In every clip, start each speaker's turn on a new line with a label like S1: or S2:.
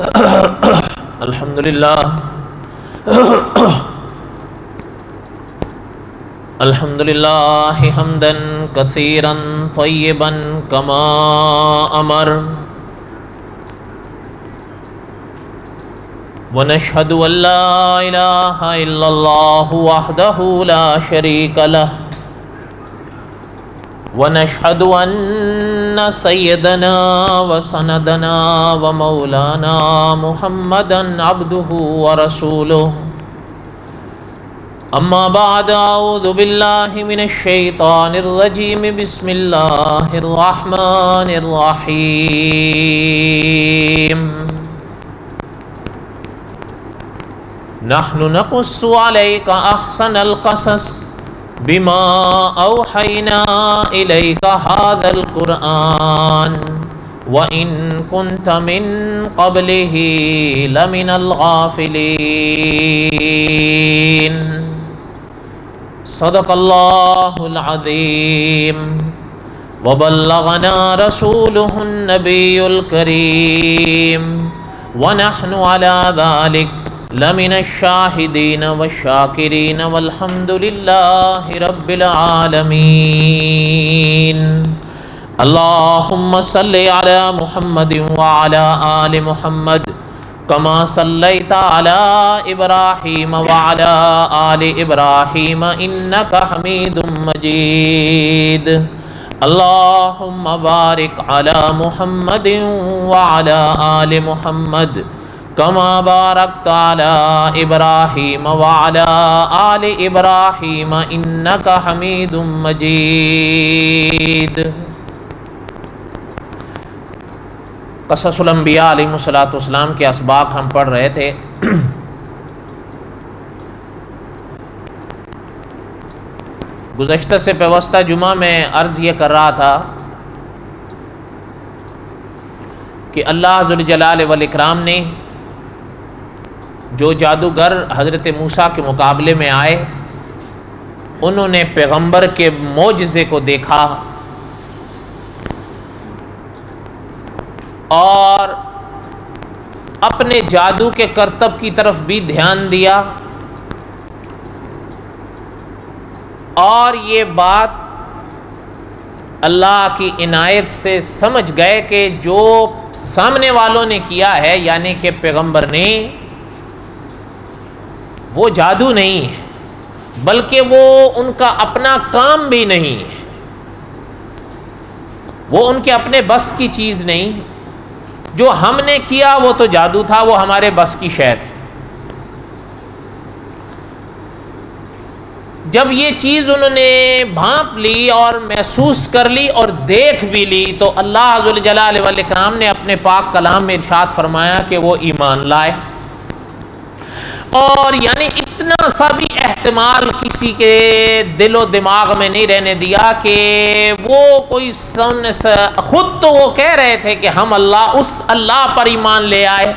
S1: अल्हम्दुलिल्लाह अल्हम्दुलिल्लाहि हम्दन कसीरन तय्यबन कमा अमर व नशहदु अल्ला इलाहा इल्लल्लाहु वहदहु ला शरीका लह व नशहदु अन्ना सय्यदना व सनदना व मौलाना मुहम्मदन अब्दुहु व रसूलुहु अम्मा बाद अऊज़ु बिल्लाहि मिनश शैतानिर रजीम बिस्मिल्लाहिर रहमानिर रहीम नहनु नक़ुस्सु अलैका अहसनल क़सस बिमा औहैना इलैका हाज़ल क़ुरआन व इन कुन्त मिन क़ब्लिही लमिनल गाफ़िलीन। सदक़ल्लाहुल अज़ीम व बल्लगना रसूलुहुन नबियुल करीम व नहनु अला ज़ालिक लमिनश शाहिदीन व शाकिरीन वल्हम्दुलिल्लाहि रब्बिल आलमीन। अल्लाहुम्मा सल्लि अला मुहम्मदिन व अला आलि मुहम्मद कमा सल्लैता अला इब्राहीम व अला आलि इब्राहीम इन्नका हमीदुम मजीद। अल्लाहुम्मा बारिक अला मुहम्मदिन व अला आलि मुहम्मद कमा बारकता अला इब्राहीम व अला आलि इब्राहीम इन्नका हमीदुम मजीद। क़ससुल अंबिया अलैहिमुस्सलातु वस्सलाम के असबाक हम पढ़ रहे थे। गुज़श्ता से पेवस्ता जुमा में अर्ज़ ये कर रहा था कि अल्लाह ज़ुल जलाल वल इकराम ने जो जादूगर हज़रत मूसा के मुकाबले में आए, उन्होंने पैगंबर के मोजज़े को देखा और अपने जादू के करतब की तरफ भी ध्यान दिया और ये बात अल्लाह की इनायत से समझ गए कि जो सामने वालों ने किया है, यानी कि पैगंबर ने, वो जादू नहीं है, बल्कि वो उनका अपना काम भी नहीं है, वो उनके अपने बस की चीज़ नहीं। जो हमने किया वो तो जादू था, वो हमारे बस की शय थी। जब ये चीज़ उन्होंने भांप ली और महसूस कर ली और देख भी ली, तो अल्लाह ज़ुल जलाल वल इकराम ने अपने पाक कलाम में इरशाद फरमाया कि वो ईमान लाए। और यानी इतना सा भी एहतमाल किसी के दिलो दिमाग में नहीं रहने दिया कि वो कोई खुद तो वो कह रहे थे कि हम उस अल्लाह पर ईमान ले आए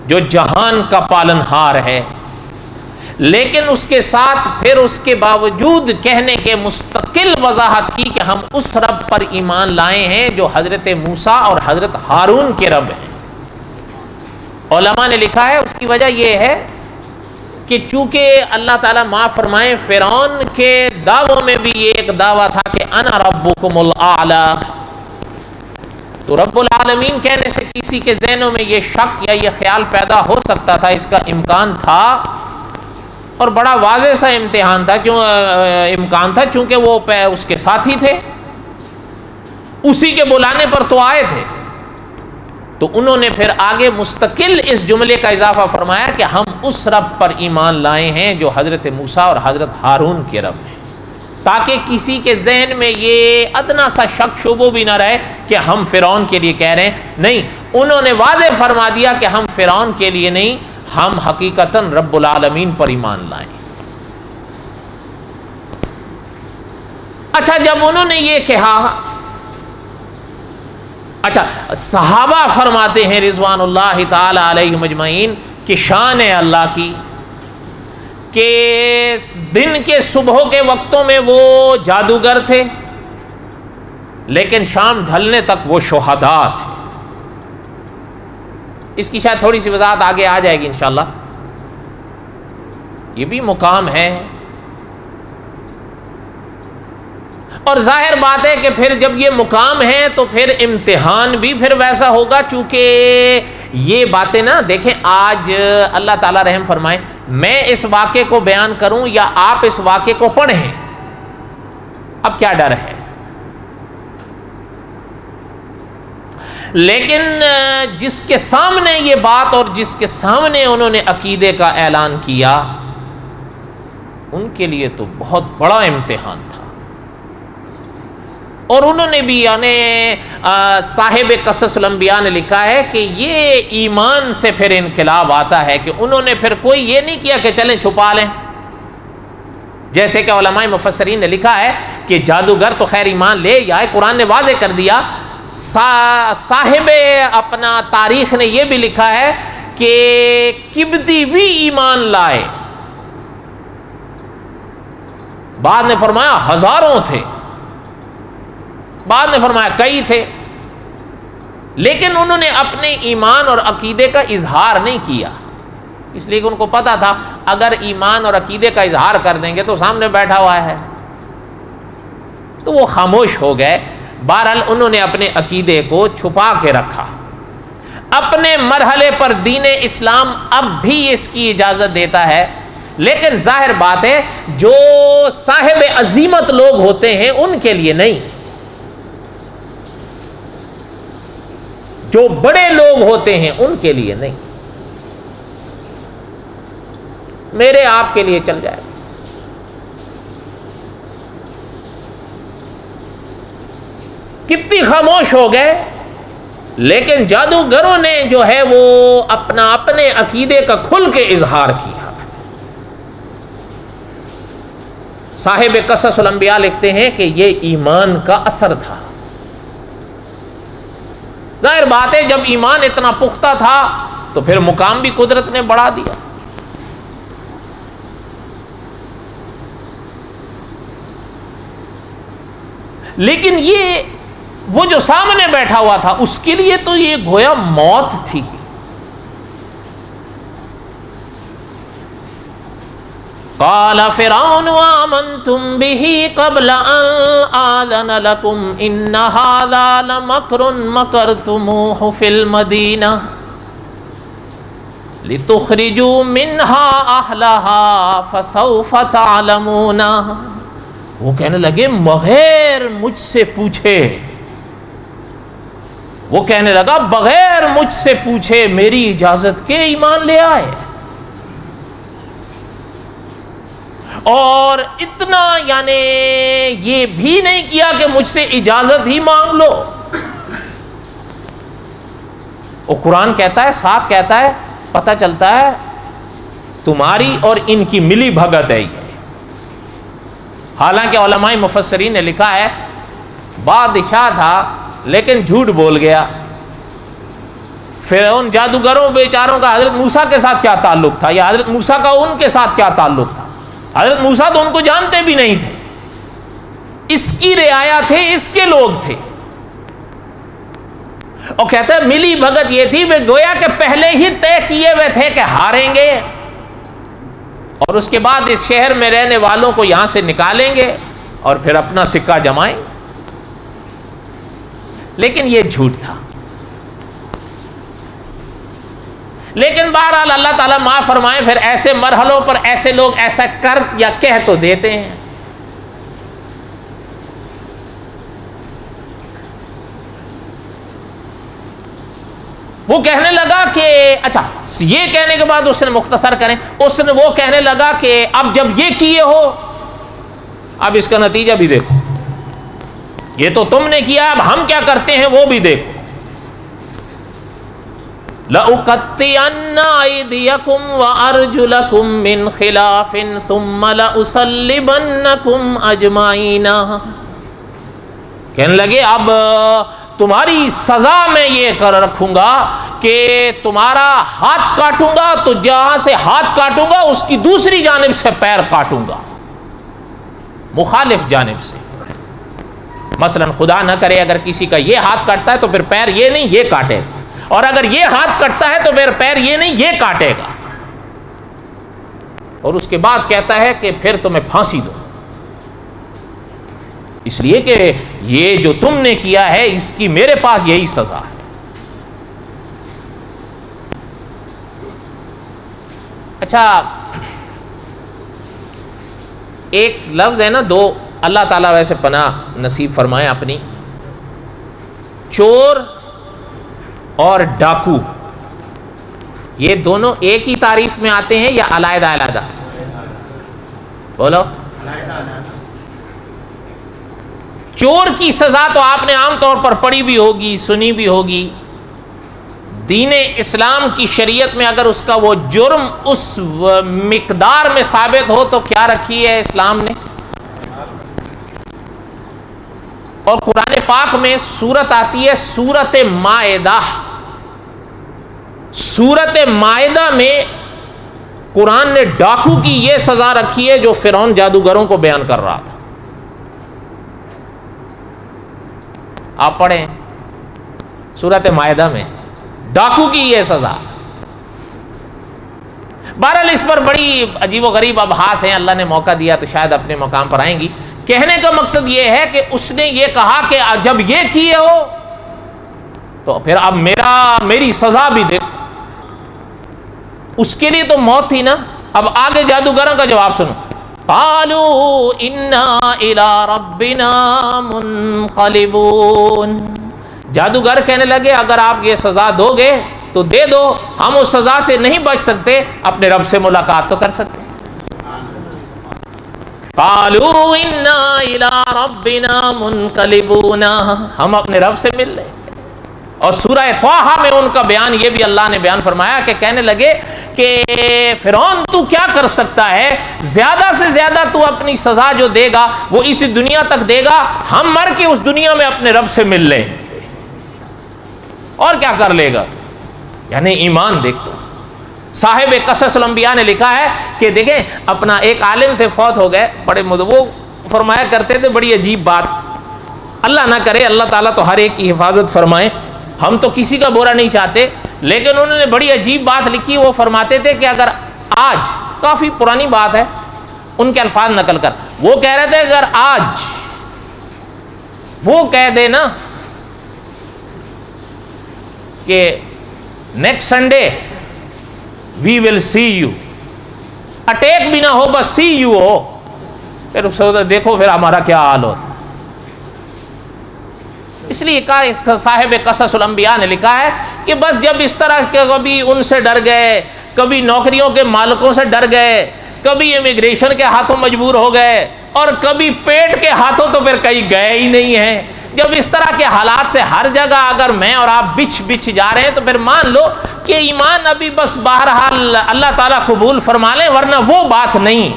S1: जो जहान का पालनहार है, लेकिन उसके साथ फिर उसके बावजूद कहने के मुस्तकिल वजाहत की कि हम उस रब पर ईमान लाए हैं जो हज़रत मूसा और हज़रत हारून के रब हैं। उलमा ने लिखा है उसकी वजह यह है कि चूँकि अल्लाह ताला माफ़ फरमाए, फ़िरौन के दावों में भी ये एक दावा था कि अना रब्बुकुमुल आला, तो रब्बुल आलमीन कहने से किसी के ज़हनों में ये शक या ये ख्याल पैदा हो सकता था, इसका इम्कान था और बड़ा वाज़ेह सा इम्तिहान था, इम्कान था, चूँकि वो उसके साथी थे, उसी के बुलाने पर तो आए थे। तो उन्होंने फिर आगे मुस्तकिल इस जुमले का इजाफा फरमाया कि हम उस रब पर ईमान लाए हैं जो हज़रत मूसा और हज़रत हारून के रब हैं, ताकि किसी के जहन में ये अदना सा शक शुबो भी ना रहे कि हम फ़िरौन के लिए कह रहे हैं। नहीं, उन्होंने वाज़ेह फरमा दिया कि हम फ़िरौन के लिए नहीं, हम हकीकतन रब्बुल आलमीन पर ईमान लाए। अच्छा, जब उन्होंने ये कहा, अच्छा, सहाबा फरमाते हैं रिज़वानुल्लाहि ताला अलैहिम अजमईन कि शान है अल्लाह की कि दिन के सुबह के वक्तों में वो जादूगर थे, लेकिन शाम ढलने तक वो शुहदा थे। इसकी शायद थोड़ी सी वजाहत आगे आ जाएगी इंशाअल्लाह। ये भी मुकाम है। और जाहिर बात है कि फिर जब ये मुकाम है तो फिर इम्तिहान भी फिर वैसा होगा, चूंकि ये बातें ना देखें, आज अल्लाह ताला रहम फरमाए, मैं इस वाक़े को बयान करूं या आप इस वाक़े को पढ़ें, अब क्या डर है। लेकिन जिसके सामने ये बात और जिसके सामने उन्होंने अकीदे का ऐलान किया, उनके लिए तो बहुत बड़ा इम्तिहान था। और उन्होंने भी यानी साहिब क़ससुल अंबिया ने लिखा है कि ये ईमान से फिर इनकलाब आता है कि उन्होंने फिर कोई ये नहीं किया कि चलें छुपा लें। जैसे कि उलमाए मुफस्सिरीन ने लिखा है कि जादूगर तो खैर ईमान ले आए, कुरान ने वाज़े कर दिया। साहिब अपना तारीख ने यह भी लिखा है कि किब्ती भी ईमान लाए। बाद ने फरमाया हजारों थे, बाद ने फरमाया कई थे, लेकिन उन्होंने अपने ईमान और अकीदे का इजहार नहीं किया, इसलिए कि उनको पता था अगर ईमान और अकीदे का इजहार कर देंगे तो सामने बैठा हुआ है, तो वो खामोश हो गए। बहरहाल उन्होंने अपने अकीदे को छुपा के रखा। अपने मरहले पर दीने इस्लाम अब भी इसकी इजाजत देता है, लेकिन जाहिर बात है जो साहिब अजीमत लोग होते हैं उनके लिए नहीं, जो बड़े लोग होते हैं उनके लिए नहीं, मेरे आपके लिए चल जाए। कितनी खामोश हो गए, लेकिन जादूगरों ने जो है वो अपने अकीदे का खुल के इजहार किया। साहिब क़ससुल अंबिया लिखते हैं कि ये ईमान का असर था। जाहिर बात है जब ईमान इतना पुख्ता था तो फिर मुकाम भी कुदरत ने बढ़ा दिया। लेकिन ये वो जो सामने बैठा हुआ था उसके लिए तो ये गोया मौत थी। क़ाल फ़िरऔन आमनतुम बिही क़ब्ल अन आज़न लकुम इन्न हाज़ा लमक्रुन मकरतुमूहु फ़िल मदीना लितुख़रिजू मिन्हा अहलहा फ़सौफ़ तअलमूना। वो कहने लगे बगैर मुझसे पूछे, वो कहने लगा बगैर मुझसे पूछे मेरी इजाजत के ईमान ले आए, और इतना यानी ये भी नहीं किया कि मुझसे इजाजत ही मांग लो। और कुरान कहता है, साथ कहता है, पता चलता है तुम्हारी और इनकी मिली भगत है ये। हालांकि उलमाए मुफस्सिरीन ने लिखा है बादशाह था लेकिन झूठ बोल गया। फिर उन जादूगरों बेचारों का हजरत मूसा के साथ क्या ताल्लुक था, या हजरत मूसा का उनके साथ क्या ताल्लुक था? हजरत मूसा तो उनको जानते भी नहीं थे, इसकी रियाया थे, इसके लोग थे। और कहते हैं मिली भगत ये थी, वे गोया के पहले ही तय किए हुए थे कि हारेंगे और उसके बाद इस शहर में रहने वालों को यहां से निकालेंगे और फिर अपना सिक्का जमाएंगे। लेकिन यह झूठ था। लेकिन बहरहाल अल्लाह ताला माफ फरमाए, फिर ऐसे मरहलों पर ऐसे लोग ऐसा कर या कह तो देते हैं। वो कहने लगा कि अच्छा, ये कहने के बाद उसने मुख्तसर करें, उसने वो कहने लगा कि अब जब ये किए हो, अब इसका नतीजा भी देखो। ये तो तुमने किया, अब हम क्या करते हैं वो भी देखो। लउक़त्तिअन्ना अयदियकुम व अर्जुलकुम मिन खिलाफिन सुम्मा लउसल्लिबन्नकुम अजमाइना। कहने लगे अब तुम्हारी सजा में ये कर रखूंगा कि तुम्हारा हाथ काटूंगा, तो जहां से हाथ काटूंगा उसकी दूसरी जानिब से पैर काटूंगा, मुखालिफ जानिब से। मसलन खुदा न करे अगर किसी का ये हाथ काटता है तो फिर पैर ये नहीं ये काटे, और अगर ये हाथ कटता है तो मेरा पैर ये नहीं ये काटेगा। और उसके बाद कहता है कि फिर तुम्हें फांसी दो, इसलिए कि ये जो तुमने किया है इसकी मेरे पास यही सजा है। अच्छा, एक लफ्ज है ना, दो, अल्लाह ताला वैसे पनाह नसीब फरमाए अपनी, चोर और डाकू, ये दोनों एक ही तारीफ में आते हैं या अलग अलग? बोलो। चोर की सजा तो आपने आमतौर पर पढ़ी भी होगी, सुनी भी होगी। दीन इस्लाम की शरीयत में अगर उसका वो जुर्म उस मिकदार में साबित हो तो क्या रखी है इस्लाम ने? और कुरान पाक में सूरत आती है सूरत माइदा। सूरत माइदा में कुरान ने डाकू की यह सजा रखी है जो फिरौन जादूगरों को बयान कर रहा था। आप पढ़ें सूरत माइदा में डाकू की यह सजा। बहरहाल इस पर बड़ी अजीबोगरीब अबहास है, अल्लाह ने मौका दिया तो शायद अपने मकाम पर आएंगी। कहने का मकसद यह है कि उसने ये कहा कि जब ये किए हो तो फिर अब मेरी सजा भी दे। उसके लिए तो मौत थी ना। अब आगे जादूगरों का जवाब सुनो। कालू इन्ना इला रब्बिना मुनक़लिबून। जादूगर कहने लगे अगर आप ये सजा दोगे तो दे दो, हम उस सजा से नहीं बच सकते, अपने रब से मुलाकात तो कर सकते। कालू इन्ना इला रब्बिना मुनक़लिबून, हम अपने रब से मिल रहे। और सूरह तौहा में उनका बयान ये भी अल्लाह ने बयान फरमाया कि कहने लगे कि फिरौन तू क्या कर सकता है, ज्यादा से ज्यादा तू अपनी सजा जो देगा वो इस दुनिया तक देगा, हम मर के उस दुनिया में अपने रब से मिल लें, और क्या कर लेगा। यानी ईमान देख। तो साहिब कससल अंबिया ने लिखा है कि देखें, अपना एक आलिम थे, फौत हो गए, बड़े वो फरमाया करते थे बड़ी अजीब बात, अल्लाह ना करे, अल्लाह ताला तो हर एक की हिफाजत फरमाए, हम तो किसी का बुरा नहीं चाहते, लेकिन उन्होंने बड़ी अजीब बात लिखी। वो फरमाते थे कि अगर आज, काफ़ी पुरानी बात है, उनके अल्फाज नकल कर, वो कह रहे थे अगर आज वो कह देना कि next Sunday we will see you, attack भी ना हो बस सी यू हो, फिर देखो फिर हमारा क्या हाल हो। इसलिए कहा, इसका साहिब कससुल अंबिया ने लिखा है कि बस जब इस तरह के कभी उनसे डर गए, कभी नौकरियों के मालिकों से डर गए, कभी इमिग्रेशन के हाथों मजबूर हो गए, और कभी पेट के हाथों तो फिर कहीं गए ही नहीं है। जब इस तरह के हालात से हर जगह अगर मैं और आप बिछ जा रहे हैं तो फिर मान लो कि ईमान अभी बस बहरहाल अल्लाह ताला कबूल फरमा ले, वरना वो बात नहीं।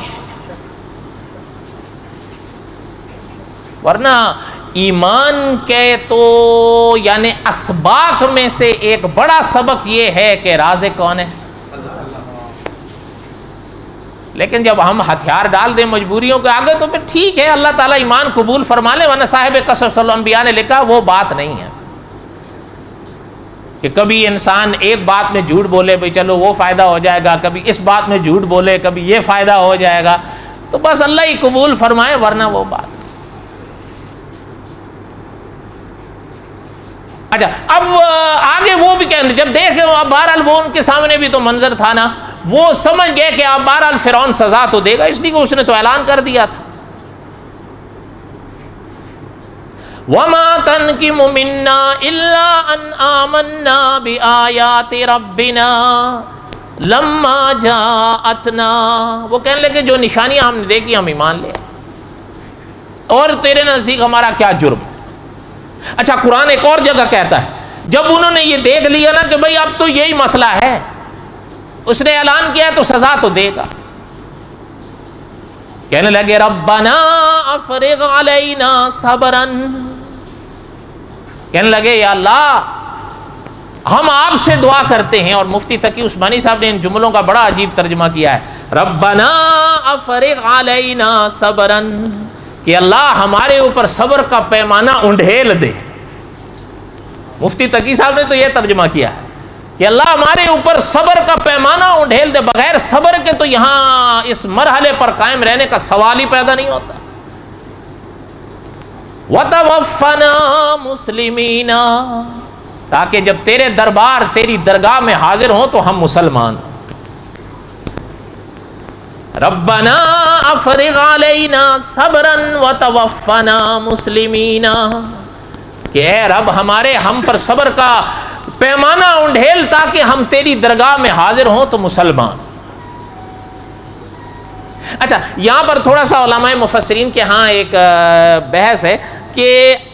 S1: वरना ईमान के तो यानी असबाक में से एक बड़ा सबक ये है कि राज़िक़ कौन है। लेकिन जब हम हथियार डाल दें मजबूरियों के आगे तो फिर ठीक है, अल्लाह ताला ईमान कबूल फरमा ले, वरना साहिब कससल अंबिया ने लिखा वो बात नहीं है कि कभी इंसान एक बात में झूठ बोले, भाई चलो वो फ़ायदा हो जाएगा, कभी इस बात में झूठ बोले, कभी ये फ़ायदा हो जाएगा, तो बस अल्लाह ही कबूल फरमाए, वरना वो बात। अच्छा, अब आगे वो भी कहते, जब देखे बहरहाल वो उनके सामने भी तो मंजर था ना, वो समझ गए कि अब बहरहाल फिरौन सजा तो देगा, इसलिए उसने तो ऐलान कर दिया था, वमा तनकिमु मिन्ना इल्ला अन आमन्ना बिआयाति रब्बिना लम्मा जाअतना। वो कहने लगे जो निशानियां हमने देखी हम ईमान ले, और तेरे नजदीक हमारा क्या जुर्म। अच्छा, कुरान एक और जगह कहता है, जब उन्होंने ये देख लिया ना कि भाई अब तो यही मसला है, उसने ऐलान किया तो सजा तो देगा, कहने लगे रब्बना अफरिग अलैना सबरन, कहने लगे या अल्लाह हम आपसे दुआ करते हैं। और मुफ्ती तकी उस्मानी साहब ने इन जुमलों का बड़ा अजीब तर्जुमा किया है, रब्बना अफरिग अलैना सबरन, कि अल्लाह हमारे ऊपर सब्र का पैमाना उंडेल दे। मुफ्ती तकी साहब ने तो यह तर्जुमा किया है कि अल्लाह हमारे ऊपर सब्र का पैमाना उंडेल दे, बगैर सब्र के तो यहां इस मरहले पर कायम रहने का सवाल ही पैदा नहीं होता। वतवफ़ना मुस्लिमीना, ताकि जब तेरे दरबार तेरी दरगाह में हाजिर हो तो हम मुसलमान। रब्बना अफ़रिग़ अलैना सब्रन वतवफ़ना मुस्लिमीना, कि ए रब हमारे हम पर सब्र का पैमाना उंडेल ताकि हम तेरी दरगाह में हाजिर हों तो मुसलमान। अच्छा, यहां पर थोड़ा सा उलमाए मुफस्सिरीन के यहाँ एक बहस है कि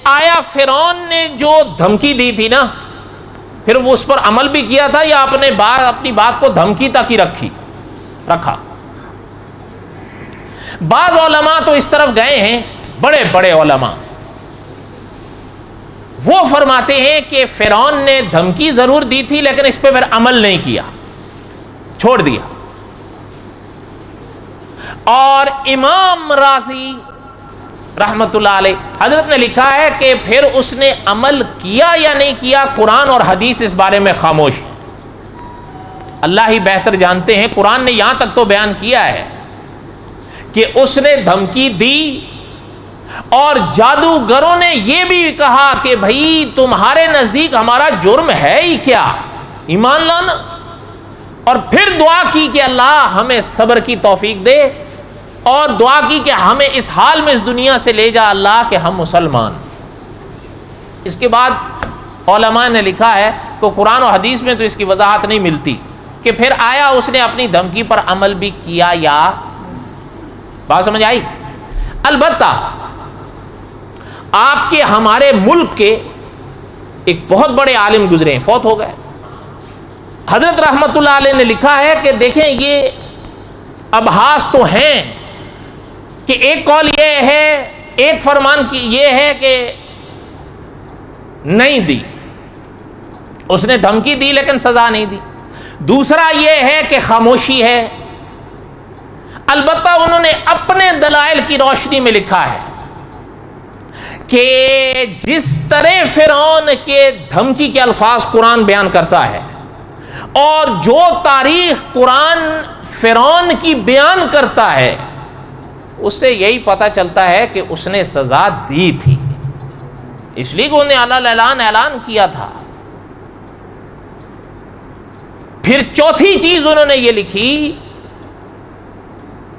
S1: आया फिरौन ने जो धमकी दी थी ना, फिर वो उस पर अमल भी किया था या अपनी बात को धमकी तक ही रखा। बाज़ उलमा तो इस तरफ गए हैं, बड़े बड़े उलमा, वो फरमाते हैं कि फिरौन ने धमकी जरूर दी थी लेकिन इस पर फिर अमल नहीं किया, छोड़ दिया। और इमाम राज़ी रहमतुल्लाह अलैह हजरत ने लिखा है कि फिर उसने अमल किया या नहीं किया, कुरान और हदीस इस बारे में खामोश है। अल्लाह ही बेहतर जानते हैं। कुरान ने यहां तक तो बयान किया है कि उसने धमकी दी और जादूगरों ने यह भी कहा कि भाई तुम्हारे नजदीक हमारा जुर्म है ही क्या, ईमान लाना। और फिर दुआ की कि अल्लाह हमें सब्र की तौफीक दे, और दुआ की कि हमें इस हाल में इस दुनिया से ले जा अल्लाह कि हम मुसलमान। इसके बाद उलमा ने लिखा है तो कुरान और हदीस में तो इसकी वजाहत नहीं मिलती कि फिर आया उसने अपनी धमकी पर अमल भी किया या। बात समझ आई? अलबत्ता आपके हमारे मुल्क के एक बहुत बड़े आलिम गुजरे हैं, फौत हो गए। हजरत रहमतुल्लाह अलैह ने लिखा है कि देखें ये अबहास तो हैं कि एक कौल ये है, एक फरमान की ये है कि नहीं दी, उसने धमकी दी लेकिन सजा नहीं दी। दूसरा ये है कि खामोशी है। अलबत्ता उन्होंने अपने दलाइल की रोशनी में लिखा है कि जिस तरह फिरौन के धमकी के अल्फाज कुरान बयान करता है और जो तारीख कुरान फिरौन की बयान करता है, उससे यही पता चलता है कि उसने सजा दी थी, इसलिए कि उन्हें ऐलान किया था। फिर चौथी चीज उन्होंने ये लिखी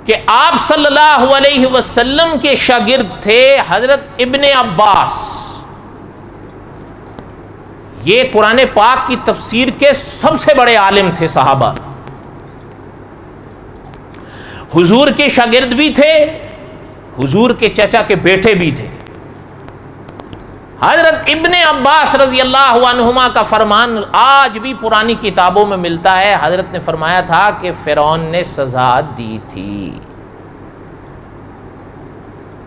S1: कि आप सल्लल्लाहु अलैहि वसल्लम के शागिर्द थे हजरत इब्ने अब्बास। ये कुरान पाक की तफसीर के सबसे बड़े आलिम थे सहाबा। हुजूर के शागिर्द भी थे, हुजूर के चचा के बेटे भी थे। हजरत इब्ने अब्बास रजी अल्लाह अन्हुमा का फरमान आज भी पुरानी किताबों में मिलता है। हजरत ने फरमाया था कि फिरौन ने सजा दी थी।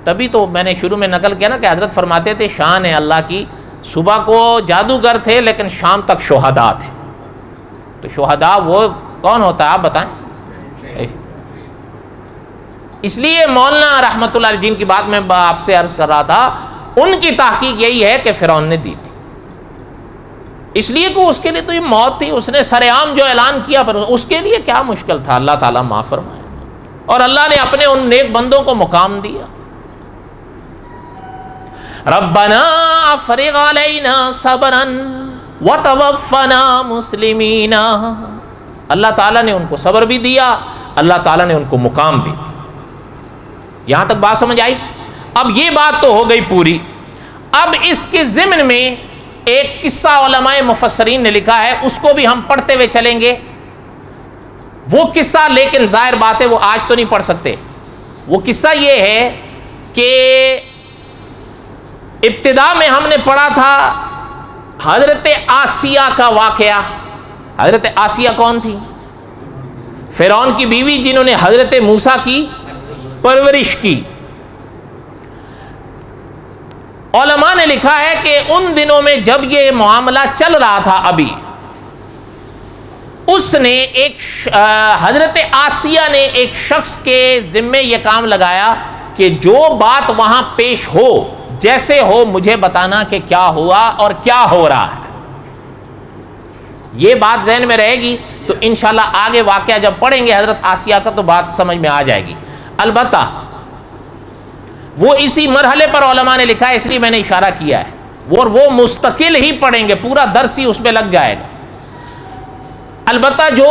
S1: तभी तो मैंने शुरू में नकल किया ना कि हजरत फरमाते थे शान है अल्लाह की, सुबह को जादूगर थे लेकिन शाम तक शोहदा थे। तो शोहदा वो कौन होता है आप बताएं? इसलिए मौलाना रहमतुल्लाह अलैह जिनकी बात मैं आपसे अर्ज कर रहा था, उनकी तहकीक यही है कि फिरौन ने दी थी, इसलिए कि उसके लिए तो ये मौत थी। उसने सरेआम जो ऐलान किया, पर उसके लिए क्या मुश्किल था, अल्लाह ताला माफ फरमाए। और अल्लाह ने अपने उन नेक बंदों को मुकाम दिया। रब्बना अफ़रिग़ अलैना सब्रन वतवफ़्फ़ना मुस्लिमीना। अल्लाह ताला ने उनको सब्र भी दिया, अल्लाह ताला ने उनको मुकाम भी दिया। यहां तक बात समझ आई? अब ये बात तो हो गई पूरी। अब इसके ज़िम्न में एक किस्सा उलमाए मुफस्सिरीन ने लिखा है, उसको भी हम पढ़ते हुए चलेंगे। वो किस्सा लेकिन जाहिर बात है वो आज तो नहीं पढ़ सकते। वो किस्सा ये है कि इब्तिदा में हमने पढ़ा था हजरत आसिया का वाकया। हजरत आसिया कौन थी? फिरौन की बीवी, जिन्होंने हजरत मूसा की परवरिश की। उलमा ने लिखा है कि उन दिनों में जब ये मामला चल रहा था, अभी उसने हजरत आसिया ने एक शख्स के जिम्मे यह काम लगाया कि जो बात वहां पेश हो, जैसे हो, मुझे बताना कि क्या हुआ और क्या हो रहा है। ये बात जहन में रहेगी तो इंशाल्लाह आगे वाक़या जब पढ़ेंगे हज़रत आसिया का तो बात समझ में आ जाएगी। अलबत्ता वो इसी मरहले पर उलमा ने लिखा है, इसलिए मैंने इशारा किया है, वो मुस्तकिल ही पढ़ेंगे, पूरा दर्स ही उसमें लग जाएगा। अलबत्ता जो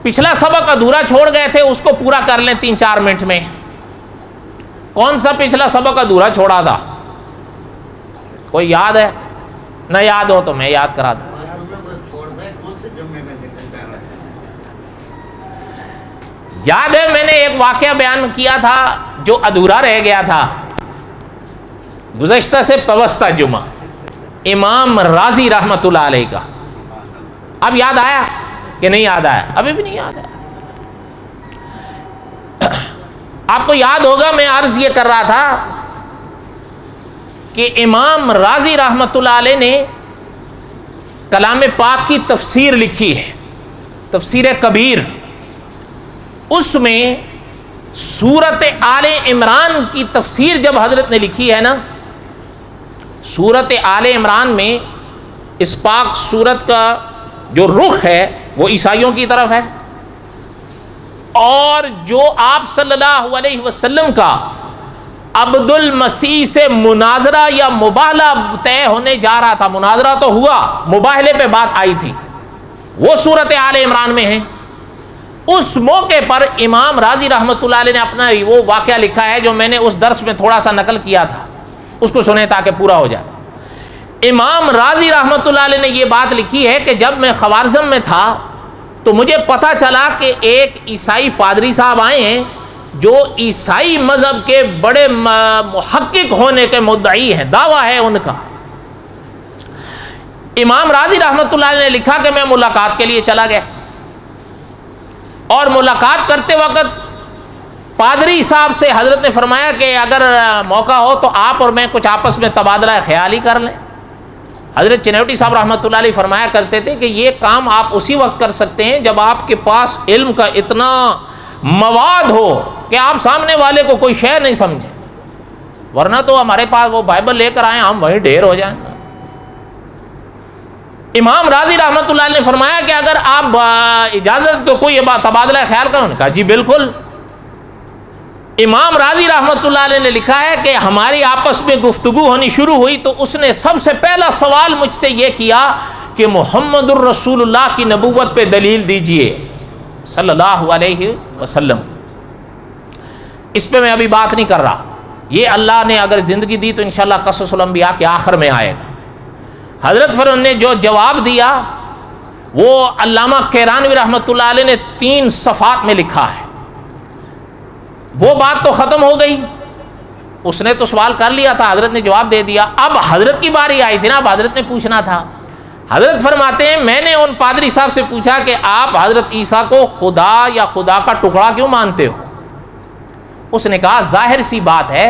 S1: पिछला सबक अधूरा छोड़ गए थे उसको पूरा कर लें 3-4 मिनट में। कौन सा पिछला सबक अधूरा छोड़ा था? कोई याद है? न याद हो तो मैं याद करा दूं। याद है मैंने एक वाक़या बयान किया था जो अधूरा रह गया था गुज़श्ता से पवस्ता जुमा, इमाम राजी रहमतुल्लाह अलैह का। अब याद आया कि नहीं याद आया? अभी भी नहीं याद आया। आपको याद होगा मैं अर्ज ये कर रहा था कि इमाम राजी रहमतुल्लाह अलैह ने कलाम पाक की तफसीर लिखी है, तफसीर कबीर। उसमें सूरत आले इमरान की तफसीर जब हजरत ने लिखी है ना, सूरत आले इमरान में इस पाक सूरत का जो रुख है वो ईसाइयों की तरफ है, और जो आप सल्लल्लाहु अलैहि वसल्लम का अब्दुल मसीह से मुनाजरा या मुबाहला तय होने जा रहा था, मुनाजरा तो हुआ, मुबाहले पे बात आई थी, वो सूरत आले इमरान में है। उस मौके पर इमाम राजी रहमतुल्लाह अलैह ने अपना वो वाक़या लिखा है जो मैंने उस दर्स में थोड़ा सा नकल किया था, उसको सुने ताकि पूरा हो जाए। इमाम राजी रहमतुल्लाह अलैह ने ये बात लिखी है कि जब मैं ख़वारिज़म में था तो मुझे पता चला कि एक ईसाई पादरी साहब आए हैं जो ईसाई मज़हब के बड़े मुहक्किक होने के मुद्दई हैं, दावा है उनका। इमाम राजी रहमतुल्लाह अलैह ने लिखा कि मैं मुलाकात के लिए चला गया, और मुलाकात करते वक्त पादरी साहब से हजरत ने फरमाया कि अगर मौका हो तो आप और मैं कुछ आपस में तबादला ख्याल ही कर लें। हजरत चिनौटी साहब रहमतुल्लाह अलैह फरमाया करते थे कि ये काम आप उसी वक्त कर सकते हैं जब आपके पास इल्म का इतना मवाद हो कि आप सामने वाले को कोई शय नहीं समझे, वरना तो हमारे पास वो बाइबल लेकर आए हम वहीं ढेर हो जाए। इमाम राजी रहमतुल्लाह अलैह ने फरमाया कि अगर आप इजाज़त तो कोई तबादला ख्याल करो। कहा जी बिल्कुल। इमाम राजी रहमतुल्लाह अलैह ने लिखा है कि हमारी आपस में गुफ्तगू होनी शुरू हुई तो उसने सबसे पहला सवाल मुझसे ये किया कि मुहम्मदुर रसूलुल्लाह की नबूवत पे दलील दीजिए सल्लल्लाहु अलैहि वसल्लम। इस पे मैं अभी बात नहीं कर रहा, ये अल्लाह ने अगर ज़िंदगी दी तो इंशाअल्लाह क़ससुल अंबिया के आखिर में आएगा। हज़रत फरन ने जो जवाब दिया वो अल्लामा कैरानवी रहमतुल्लाह अलैह ने 3 सफ़ात में लिखा है। वो बात तो ख़त्म हो गई, उसने तो सवाल कर लिया था, हज़रत ने जवाब दे दिया। अब हज़रत की बारी आई थी ना, अब हज़रत ने पूछना था। हज़रत फरमाते हैं मैंने उन पादरी साहब से पूछा कि आप हज़रत ईसा को खुदा या खुदा का टुकड़ा क्यों मानते हो? उसने कहा जाहिर सी बात है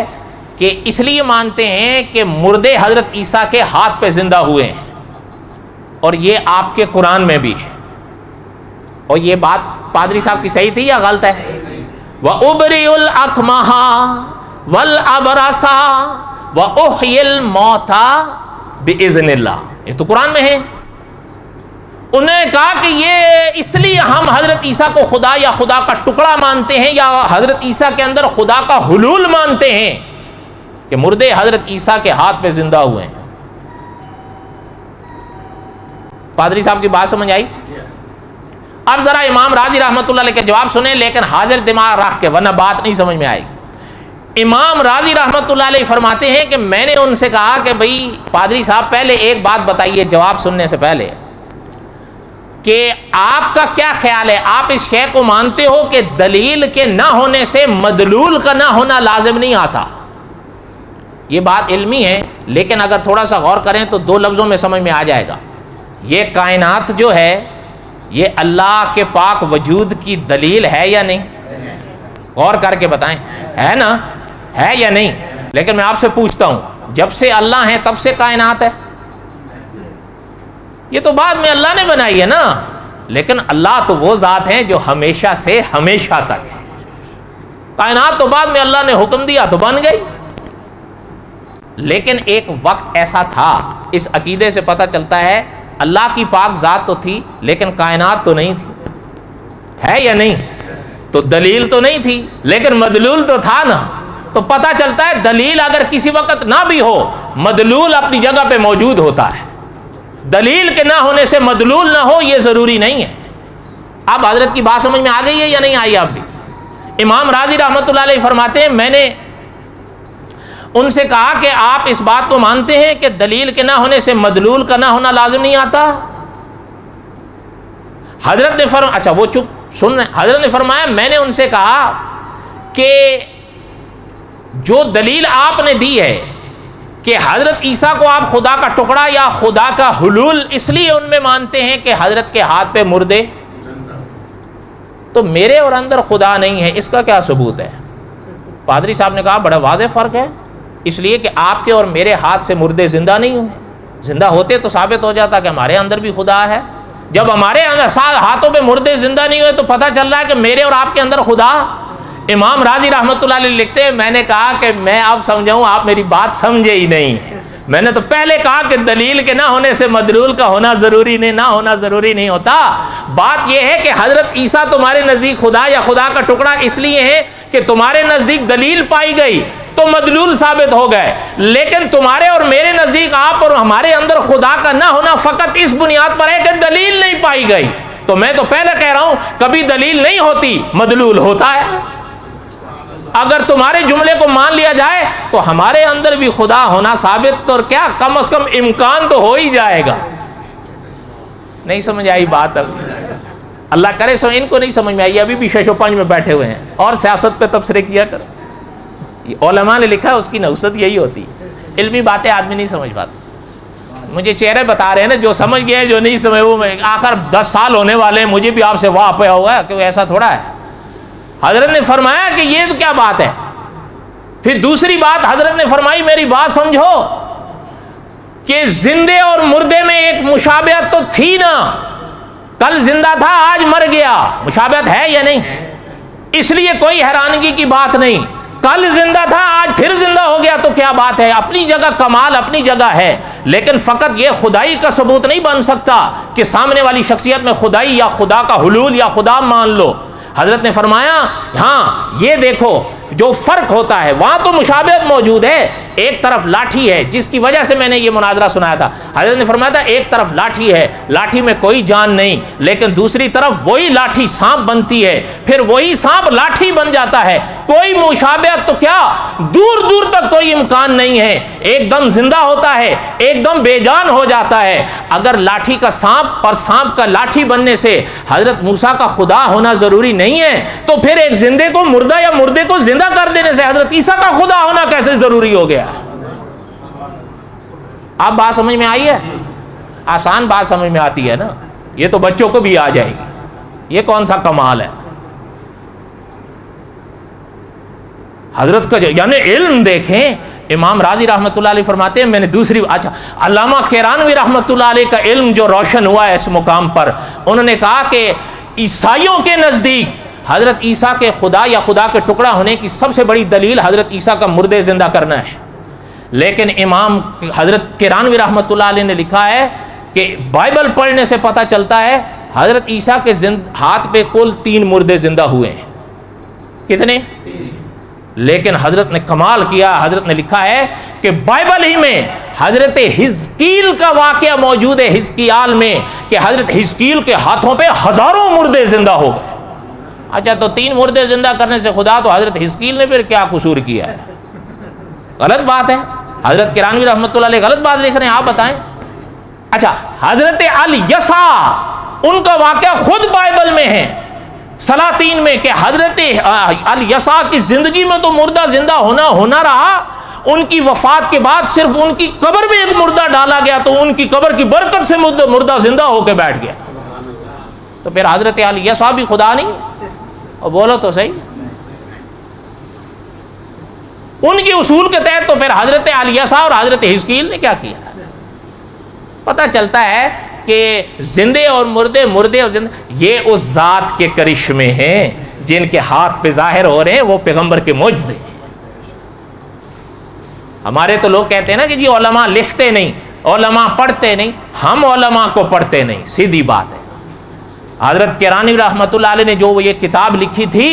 S1: कि इसलिए मानते हैं कि मुर्दे हज़रत ईसा के हाथ पे जिंदा हुए हैं, और ये आपके कुरान में भी है। और ये बात पादरी साहब की सही थी या गलत है? व उबरिउल अकमहा वल अबरसा व उहयिल मौता बिइज़्निल्लाह, ये तो कुरान में है। उन्होंने कहा कि ये इसलिए हम हज़रत ईसा को खुदा या खुदा का टुकड़ा मानते हैं या हज़रत ईसा के अंदर खुदा का हुलूल मानते हैं कि मुर्दे हज़रत ईसा के हाथ पे जिंदा हुए हैं। पादरी साहब की बात समझ आई? अब जरा इमाम राजी रहमतुल्लाह अलैह के जवाब सुने, लेकिन हाजिर दिमाग रख के, वरना बात नहीं समझ में आएगी। इमाम राजी रहमतुल्लाह अलैह फरमाते हैं कि मैंने उनसे कहा कि भाई पादरी साहब पहले एक बात बताइए जवाब सुनने से पहले कि आपका क्या ख्याल है, आप इस शय को मानते हो कि दलील के ना होने से मदलूल का ना होना लाजिम नहीं आता? ये बात इल्मी है, लेकिन अगर थोड़ा सा गौर करें तो 2 लफ्ज़ों में समझ में आ जाएगा। ये कायनात जो है ये अल्लाह के पाक वजूद की दलील है या नहीं? गौर करके बताएं, है ना? है या नहीं? लेकिन मैं आपसे पूछता हूं, जब से अल्लाह है तब से कायनात है? ये तो बाद में अल्लाह ने बनाई है ना, लेकिन अल्लाह तो वो ज़ात है जो हमेशा से हमेशा तक है। कायनात तो बाद में अल्लाह ने हुक्म दिया तो बन गई। लेकिन एक वक्त ऐसा था, इस अकीदे से पता चलता है अल्लाह की पाक ज़ात तो थी लेकिन कायनात तो नहीं थी, है या नहीं? तो दलील तो नहीं थी लेकिन मदलूल तो था ना। तो पता चलता है दलील अगर किसी वक्त ना भी हो, मदलूल अपनी जगह पे मौजूद होता है। दलील के ना होने से मदलूल ना हो ये ज़रूरी नहीं है। अब हजरत की बात समझ में आ गई है या नहीं आई? आप भी इमाम राजी रहमतुल्लाह अलैह फरमाते हैं, मैंने उनसे कहा कि आप इस बात को मानते हैं कि दलील के ना होने से मदलूल का ना होना लाजिम नहीं आता? हजरत ने फरमाया, अच्छा वो चुप सुन रहे। हजरत ने फरमाया, मैंने उनसे कहा कि जो दलील आपने दी है कि हजरत ईसा को आप खुदा का टुकड़ा या खुदा का हुलूल इसलिए उनमें मानते हैं कि हजरत के हाथ पे मुर्दे, तो मेरे और अंदर खुदा नहीं है, इसका क्या सबूत है? पादरी साहब ने कहा, बड़ा वाज़ेह फ़र्क है, इसलिए कि आपके और मेरे हाथ से मुर्दे जिंदा नहीं हुए। जिंदा होते तो साबित हो जाता कि हमारे अंदर भी खुदा है। जब हमारे अंदर हाथों पे मुर्दे जिंदा नहीं हुए तो पता चल रहा है कि मेरे और आपके अंदर खुदा। इमाम राजी रहमतुल्लाह अलैह लिखते हैं, मैंने कहा कि मैं अब समझाऊं, आप मेरी बात समझे ही नहीं। मैंने तो पहले कहा कि दलील के ना होने से मदलूल का होना जरूरी नहीं, ना होना जरूरी नहीं होता। बात यह है कि हजरत ईसा तुम्हारे नजदीक खुदा या खुदा का टुकड़ा इसलिए है कि तुम्हारे नजदीक दलील पाई गई तो मदलूल साबित हो गए, लेकिन तुम्हारे और मेरे नजदीक आप और हमारे अंदर खुदा का ना होना फकत इस बुनियाद पर है कि दलील नहीं पाई गई। तो मैं तो पहले कह रहा हूं, कभी दलील नहीं होती, मदलूल होता है। अगर तुम्हारे जुमले को मान लिया जाए तो हमारे अंदर भी खुदा होना साबित, और क्या कम से कम इम्कान तो हो ही जाएगा। नहीं समझ आई बात? अब अल्लाह करे सो इनको नहीं समझ में आई, अभी भी शशोपंज में बैठे हुए हैं और सियासत पे तबसरे किया कर। उलमा ने लिखा है उसकी नौसत यही होती है, इल्मी बातें आदमी नहीं समझ पाता। मुझे चेहरे बता रहे हैं ना, जो समझ गए जो नहीं समझ वो आकर 10 साल होने वाले हैं, मुझे भी आपसे वाह पे हुआ है कि ऐसा थोड़ा है। हजरत ने फरमाया कि ये तो क्या बात है। फिर दूसरी बात हजरत ने फरमाई, मेरी बात समझो कि जिंदे और मुर्दे में एक मुशाबहत तो थी ना, कल जिंदा था आज मर गया, मुशाबहत है या नहीं? इसलिए कोई हैरानगी की बात नहीं। कल जिंदा था आज फिर जिंदा हो गया तो क्या बात है? अपनी जगह कमाल अपनी जगह है, लेकिन फकत यह खुदाई का सबूत नहीं बन सकता कि सामने वाली शख्सियत में खुदाई या खुदा का हुलूल या खुदा मान लो। हजरत ने फरमाया, हाँ ये देखो जो फर्क होता है वहां तो मुशाबहत मौजूद है। एक तरफ लाठी है, जिसकी वजह से मैंने ये मुनाजरा सुनाया था। हजरत ने फरमाया था, एक तरफ लाठी है, लाठी में कोई जान नहीं, लेकिन दूसरी तरफ वही लाठी सांप बनती है, फिर वही सांप लाठी बन जाता है। कोई मुशाबहत तो क्या, दूर दूर तक कोई इम्कान नहीं है। एकदम जिंदा होता है, एकदम बेजान हो जाता है। अगर लाठी का सांप और सांप का लाठी बनने से हजरत मूसा का खुदा होना जरूरी नहीं है, तो फिर एक जिंदे को मुर्दा या मुर्दे को जिंदा कर देने से हजरत ईसा का खुदा होना कैसे जरूरी हो गया? आप बात समझ में आई है? आसान बात समझ में आती है ना, ये तो बच्चों को भी आ जाएगी। ये कौन सा कमाल है? हजरत का यानी इल्म देखें। इमाम राजी रहमतुल्लाह अलैह फरमाते हैं, मैंने दूसरी, अच्छा अल्लामा किरानवी रहमतुल्लाह अलैह का इल्म जो रोशन हुआ है इस मुकाम पर, उन्होंने कहा कि ईसाइयों के नजदीक हजरत ईसा के खुदा या खुदा के टुकड़ा होने की सबसे बड़ी दलील हजरत ईसा का मुर्दे जिंदा करना है। लेकिन इमाम हजरत किरानवी रहमतुल्लाह अलैह ने लिखा है कि बाइबल पढ़ने से पता चलता है हजरत ईसा के हाथ पे कुल 3 मुर्दे जिंदा हुए हैं। कितने? लेकिन हजरत ने कमाल किया, हजरत ने लिखा है कि बाइबल ही में हजरत हिजकील का वाकया मौजूद है, हिजकियाल में, कि हजरत हिजकील के हाथों पे हजारों मुर्दे जिंदा हो गए। अच्छा, तो 3 मुर्दे जिंदा करने से खुदा, तो हजरत हिजकील ने फिर क्या कसूर किया है? गलत बात है। हजरत किरानवी रहमतुल्लाह अलैह गलत बात लिख रहे हैं, आप बताएं। अच्छा, हजरत अल यसा, उनका वाकया खुद बाइबल में है, सलातीन में, कि हजरत अल यसा की जिंदगी में तो मुर्दा जिंदा होना रहा, उनकी वफात के बाद सिर्फ उनकी कब्र में एक मुर्दा डाला गया तो उनकी कब्र की बरकत से मुर्दा जिंदा होकर बैठ गया। तो फिर हजरत अल यसा भी खुदा नहीं? और बोलो तो सही, उनके उसूल के तहत तो फिर हजरत अल यसा और हजरत हिजकील ने क्या किया? पता चलता है कि जिंदे और मुर्दे, मुर्दे और जिंदे, ये उस जात के करिश्मे हैं जिनके हाथ पे जाहिर हो रहे हैं वो पैगंबर के मुअज्जे। हमारे तो लोग कहते हैं ना कि जी उलमा लिखते नहीं, उलमा पढ़ते नहीं, हम उलमा को पढ़ते नहीं, सीधी बात है। हजरत किरानी रहमतुल्लाह अलैह ने जो ये किताब लिखी थी,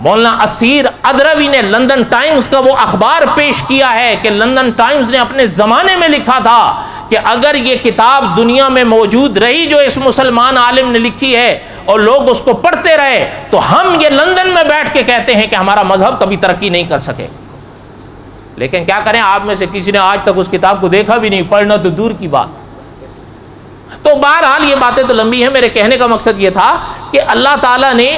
S1: मौलाना असीर अदरवी ने लंदन टाइम्स का वो अखबार पेश किया है कि लंदन टाइम्स ने अपने ज़माने में लिखा था कि अगर ये किताब दुनिया में मौजूद रही जो इस मुसलमान आलिम ने लिखी है और लोग उसको पढ़ते रहे, तो हम ये लंदन में बैठ के कहते हैं कि हमारा मजहब कभी तरक्की नहीं कर सके। लेकिन क्या करें, आप में से किसी ने आज तक उस किताब को देखा भी नहीं, पढ़ना तो दूर की बात। तो बहरहाल ये बातें तो लंबी हैं। मेरे कहने का मकसद ये था कि अल्लाह ताला ने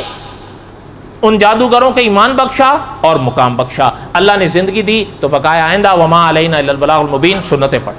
S1: उन जादूगरों के ईमान बख्शा और मुकाम बख्शा। अल्लाह ने ज़िंदगी दी तो बकाया आइंदा वमा अलैना इल्लल बलागुल मुबीन, सुन्नतें पढ़।